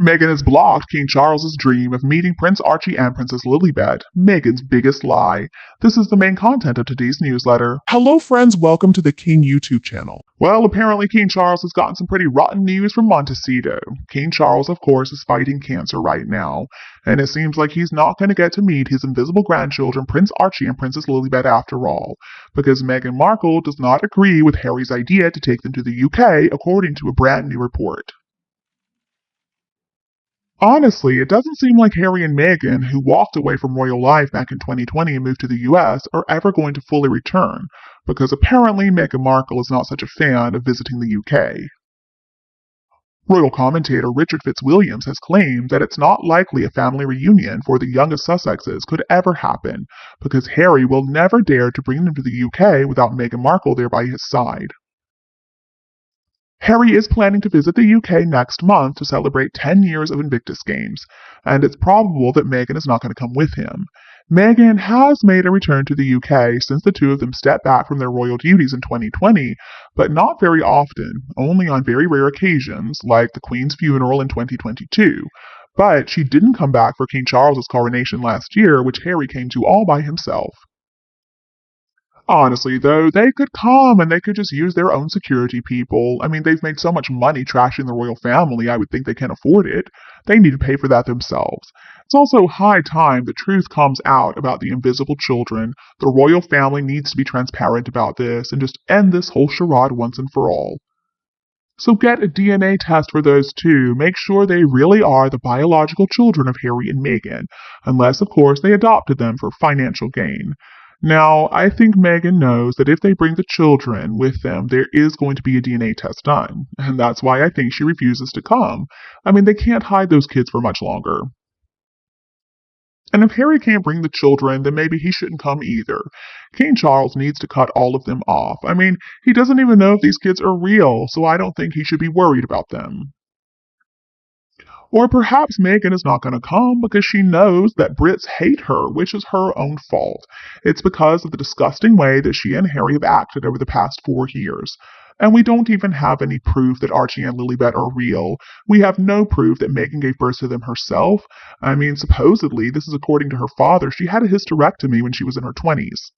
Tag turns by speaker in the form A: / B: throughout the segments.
A: Meghan has blocked King Charles's dream of meeting Prince Archie and Princess Lilibet, Meghan's biggest lie. This is the main content of today's newsletter. Hello friends, welcome to the King YouTube channel. Well, apparently King Charles has gotten some pretty rotten news from Montecito. King Charles, of course, is fighting cancer right now, and it seems like he's not going to get to meet his invisible grandchildren, Prince Archie and Princess Lilibet, after all, because Meghan Markle does not agree with Harry's idea to take them to the UK, according to a brand new report. Honestly, it doesn't seem like Harry and Meghan, who walked away from royal life back in 2020 and moved to the US, are ever going to fully return, because apparently Meghan Markle is not such a fan of visiting the UK. Royal commentator Richard Fitzwilliams has claimed that it's not likely a family reunion for the youngest Sussexes could ever happen, because Harry will never dare to bring them to the UK without Meghan Markle there by his side. Harry is planning to visit the UK next month to celebrate 10 years of Invictus Games, and it's probable that Meghan is not going to come with him. Meghan has made a return to the UK since the two of them stepped back from their royal duties in 2020, but not very often, only on very rare occasions, like the Queen's funeral in 2022. But she didn't come back for King Charles's coronation last year, which Harry came to all by himself. Honestly, though, they could come and they could just use their own security people. I mean, they've made so much money trashing the royal family, I would think they can afford it. They need to pay for that themselves. It's also high time the truth comes out about the invisible children. The royal family needs to be transparent about this and just end this whole charade once and for all. So get a DNA test for those two. Make sure they really are the biological children of Harry and Meghan, unless, of course, they adopted them for financial gain. Now, I think Meghan knows that if they bring the children with them, there is going to be a DNA test done, and that's why I think she refuses to come. I mean, they can't hide those kids for much longer. And if Harry can't bring the children, then maybe he shouldn't come either. King Charles needs to cut all of them off. I mean, he doesn't even know if these kids are real, so I don't think he should be worried about them. Or perhaps Meghan is not going to come because she knows that Brits hate her, which is her own fault. It's because of the disgusting way that she and Harry have acted over the past 4 years. And we don't even have any proof that Archie and Lilibet are real. We have no proof that Meghan gave birth to them herself. I mean, supposedly, this is according to her father, she had a hysterectomy when she was in her 20s.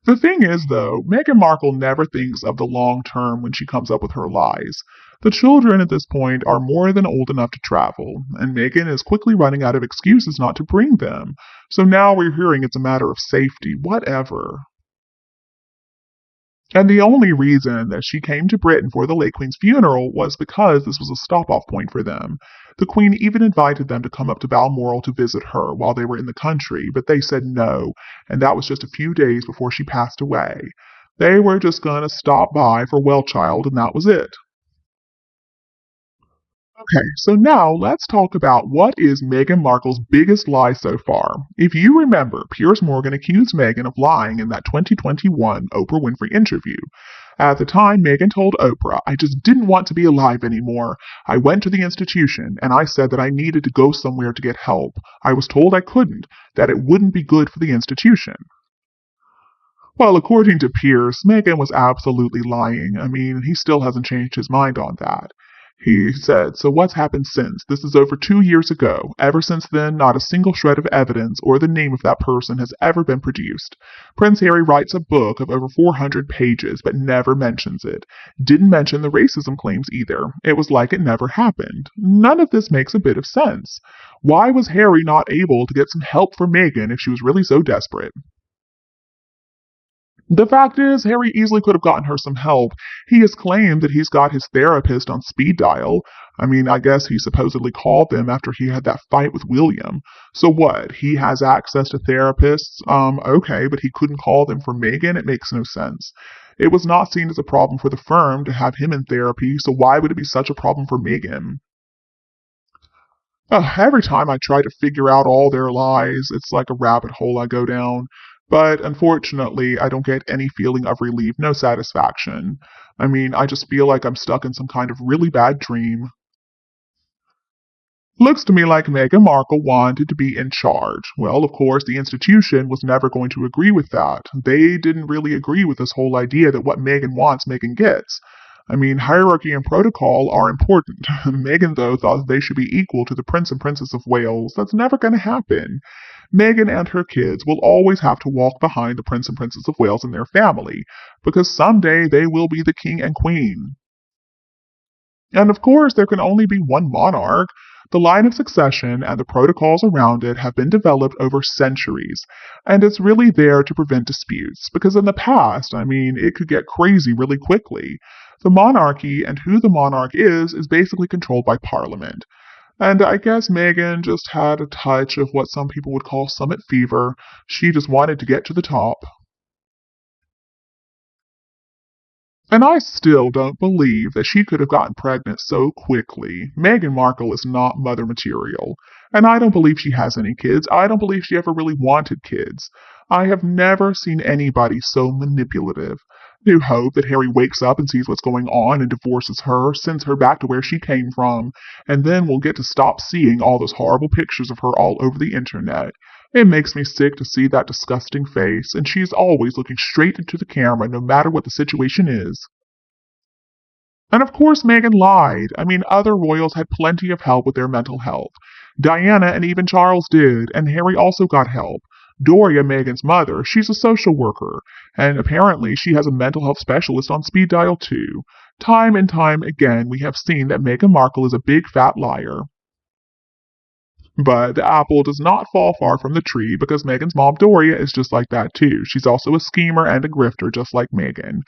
A: The thing is, though, Meghan Markle never thinks of the long term when she comes up with her lies. The children at this point are more than old enough to travel, and Meghan is quickly running out of excuses not to bring them. So now we're hearing it's a matter of safety, whatever. And the only reason that she came to Britain for the late Queen's funeral was because this was a stop-off point for them. The Queen even invited them to come up to Balmoral to visit her while they were in the country, but they said no, and that was just a few days before she passed away. They were just going to stop by for Wellchild, and that was it. Okay, so now let's talk about what is Meghan Markle's biggest lie so far. If you remember, Piers Morgan accused Meghan of lying in that 2021 Oprah Winfrey interview. At the time, Meghan told Oprah, "I just didn't want to be alive anymore. I went to the institution, and I said that I needed to go somewhere to get help. I was told I couldn't, that it wouldn't be good for the institution." Well, according to Piers, Meghan was absolutely lying. I mean, he still hasn't changed his mind on that. He said, "So what's happened since? This is over 2 years ago. Ever since then, not a single shred of evidence or the name of that person has ever been produced. Prince Harry writes a book of over 400 pages, but never mentions it. Didn't mention the racism claims either. It was like it never happened. None of this makes a bit of sense. Why was Harry not able to get some help for Meghan if she was really so desperate?" The fact is, Harry easily could have gotten her some help. He has claimed that he's got his therapist on speed dial. I mean, I guess he supposedly called them after he had that fight with William. So what? He has access to therapists? Okay, but he couldn't call them for Meghan? It makes no sense. It was not seen as a problem for the firm to have him in therapy, so why would it be such a problem for Meghan? Every time I try to figure out all their lies, it's like a rabbit hole I go down. But unfortunately, I don't get any feeling of relief, no satisfaction. I mean, I just feel like I'm stuck in some kind of really bad dream. Looks to me like Meghan Markle wanted to be in charge. Well, of course, the institution was never going to agree with that. They didn't really agree with this whole idea that what Meghan wants, Meghan gets. I mean, hierarchy and protocol are important. Meghan, though, thought they should be equal to the Prince and Princess of Wales. That's never going to happen. Meghan and her kids will always have to walk behind the Prince and Princess of Wales and their family, because someday they will be the king and queen. And of course, there can only be one monarch. The line of succession and the protocols around it have been developed over centuries, and it's really there to prevent disputes, because in the past, it could get crazy really quickly. The monarchy and who the monarch is basically controlled by Parliament. And I guess Meghan just had a touch of what some people would call summit fever. She just wanted to get to the top. And I still don't believe that she could have gotten pregnant so quickly. Meghan Markle is not mother material. And I don't believe she has any kids. I don't believe she ever really wanted kids. I have never seen anybody so manipulative. I do hope that Harry wakes up and sees what's going on and divorces her, sends her back to where she came from, and then we'll get to stop seeing all those horrible pictures of her all over the internet. It makes me sick to see that disgusting face, and she's always looking straight into the camera no matter what the situation is. And of course, Meghan lied. Other royals had plenty of help with their mental health. Diana and even Charles did, and Harry also got help. Doria, Meghan's mother, she's a social worker, and apparently she has a mental health specialist on speed dial too. Time and time again, we have seen that Meghan Markle is a big fat liar. But the apple does not fall far from the tree, because Meghan's mom Doria is just like that too. She's also a schemer and a grifter, just like Meghan.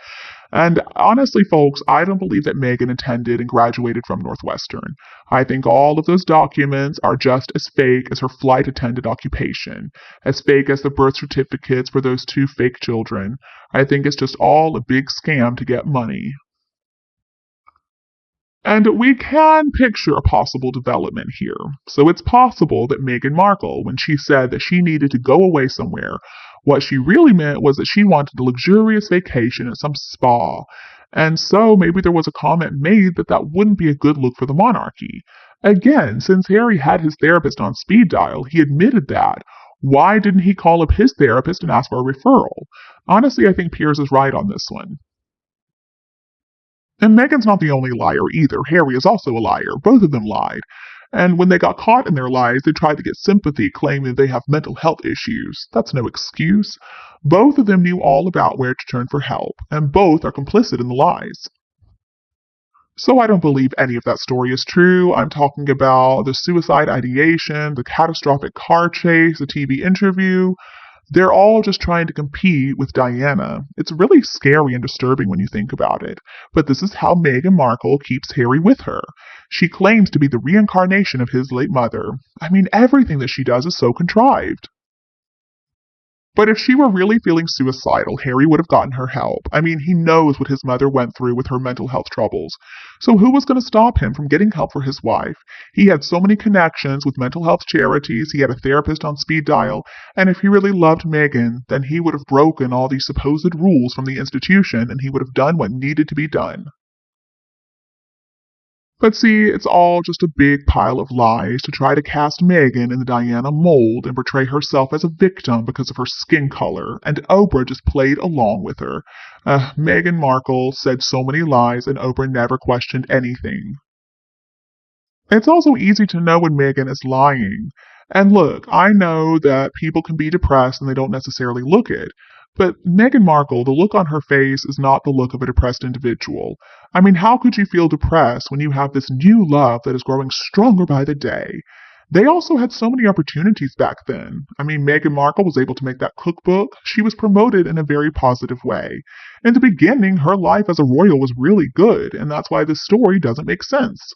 A: And honestly, folks, I don't believe that Meghan attended and graduated from Northwestern. I think all of those documents are just as fake as her flight attendant occupation, as fake as the birth certificates for those two fake children. I think it's just all a big scam to get money. And we can picture a possible development here. So it's possible that Meghan Markle, when she said that she needed to go away somewhere, what she really meant was that she wanted a luxurious vacation at some spa. And so maybe there was a comment made that that wouldn't be a good look for the monarchy. Again, since Harry had his therapist on speed dial, he admitted that. Why didn't he call up his therapist and ask for a referral? Honestly, I think Piers is right on this one. And Meghan's not the only liar either. Harry is also a liar. Both of them lied. And when they got caught in their lies, they tried to get sympathy, claiming they have mental health issues. That's no excuse. Both of them knew all about where to turn for help, and both are complicit in the lies. So I don't believe any of that story is true. I'm talking about the suicide ideation, the catastrophic car chase, the TV interview. They're all just trying to compete with Diana. It's really scary and disturbing when you think about it. But this is how Meghan Markle keeps Harry with her. She claims to be the reincarnation of his late mother. Everything that she does is so contrived. But if she were really feeling suicidal, Harry would have gotten her help. He knows what his mother went through with her mental health troubles. So who was going to stop him from getting help for his wife? He had so many connections with mental health charities, he had a therapist on speed dial, and if he really loved Meghan, then he would have broken all these supposed rules from the institution and he would have done what needed to be done. But see, it's all just a big pile of lies to try to cast Meghan in the Diana mold and portray herself as a victim because of her skin color, and Oprah just played along with her. Meghan Markle said so many lies and Oprah never questioned anything. It's also easy to know when Meghan is lying. And look, I know that people can be depressed and they don't necessarily look it. But Meghan Markle, the look on her face is not the look of a depressed individual. How could you feel depressed when you have this new love that is growing stronger by the day? They also had so many opportunities back then. Meghan Markle was able to make that cookbook. She was promoted in a very positive way. In the beginning, her life as a royal was really good, and that's why this story doesn't make sense.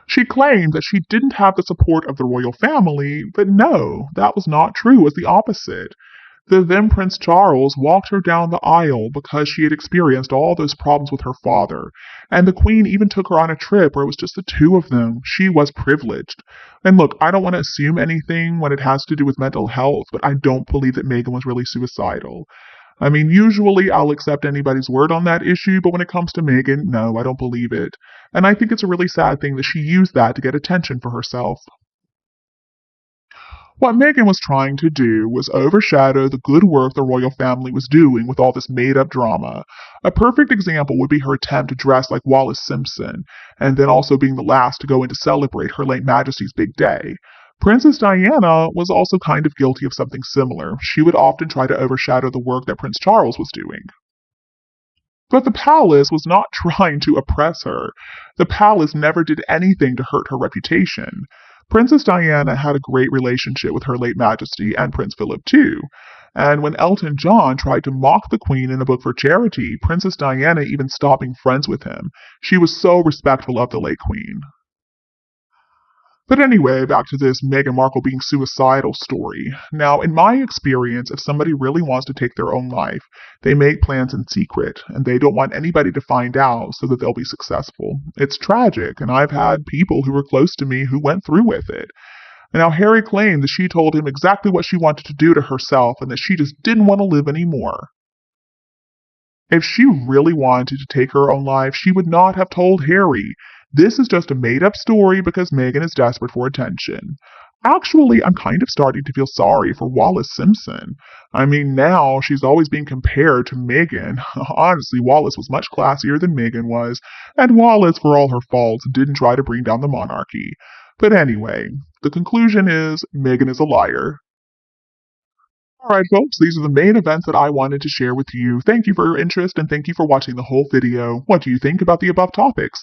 A: She claimed that she didn't have the support of the royal family, but no, that was not true. It was the opposite. The then Prince Charles walked her down the aisle because she had experienced all those problems with her father, and the Queen even took her on a trip where it was just the two of them. She was privileged. And look, I don't want to assume anything when it has to do with mental health, but I don't believe that Meghan was really suicidal. Usually I'll accept anybody's word on that issue, but when it comes to Meghan, no, I don't believe it. And I think it's a really sad thing that she used that to get attention for herself. What Meghan was trying to do was overshadow the good work the royal family was doing with all this made-up drama. A perfect example would be her attempt to dress like Wallis Simpson, and then also being the last to go in to celebrate Her late Majesty's big day. Princess Diana was also kind of guilty of something similar. She would often try to overshadow the work that Prince Charles was doing. But the palace was not trying to oppress her. The palace never did anything to hurt her reputation. Princess Diana had a great relationship with Her late Majesty and Prince Philip too. And when Elton John tried to mock the Queen in a book for charity, Princess Diana even stopped being friends with him. She was so respectful of the late Queen. But anyway, back to this Meghan Markle being suicidal story. Now, in my experience, if somebody really wants to take their own life, they make plans in secret, and they don't want anybody to find out so that they'll be successful. It's tragic, and I've had people who were close to me who went through with it. Now, Harry claimed that she told him exactly what she wanted to do to herself and that she just didn't want to live anymore. If she really wanted to take her own life, she would not have told Harry. This is just a made-up story because Meghan is desperate for attention. Actually, I'm kind of starting to feel sorry for Wallis Simpson. I mean, now she's always being compared to Meghan. Honestly, Wallis was much classier than Meghan was, and Wallis, for all her faults, didn't try to bring down the monarchy. But anyway, the conclusion is Meghan is a liar. Alright folks, these are the main events that I wanted to share with you. Thank you for your interest and thank you for watching the whole video. What do you think about the above topics?